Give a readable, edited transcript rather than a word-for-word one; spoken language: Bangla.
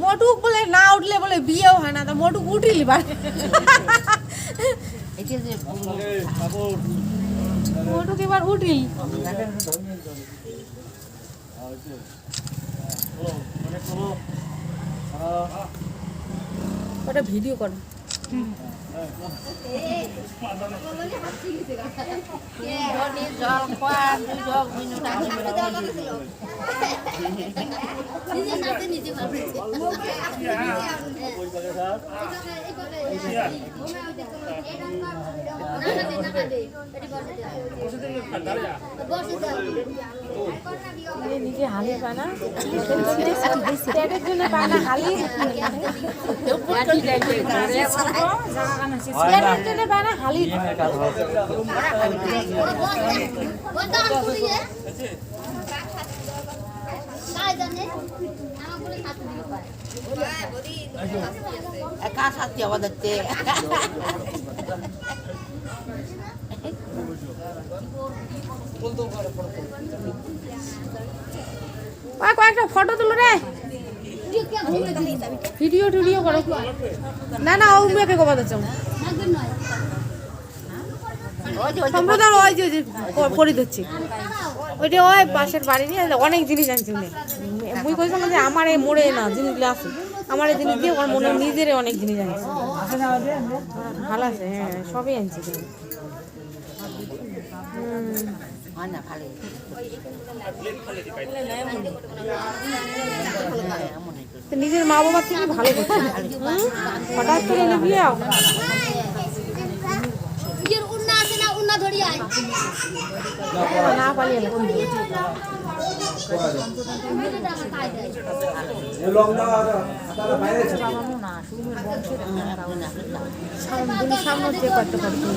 মোটুক বলে না উঠলে বলে বিয়েও হয় না, তা মোটুক উঠিলি বার মোটুক এবার উঠিল। ওটা ভিডিও করো। জল খোয়া নিজে হালি পায় না, পেটের জন্য পায় না হালি, পেটের জন্য পায় না হালি। কার সাথে আওয়াজ হচ্ছে? কয়েকটা ফটো তুলো রে, ভিডিও টিডিও করো। না না, ও মেয়েকে কমাতে চাও সম্প্রদায় ওই যে পরি দিচ্ছি ওইটা, ওই পাশের বাড়ি নিয়ে অনেক জিনিস আনছি। মুই কইছিলাম যে আমার এই মোড়ে না জিনিসগুলো আছে, আমার এই জিনিস দিয়ে ওর মনে নিজের অনেক জিনিস আনছে। ভালো আছে, হ্যাঁ সবই আনছি। নিজের মা বাবার থেকে ভালো করছে, হঠাৎ করে এনে বিয়ে না পালিয়ে সামনে করতে পারছি।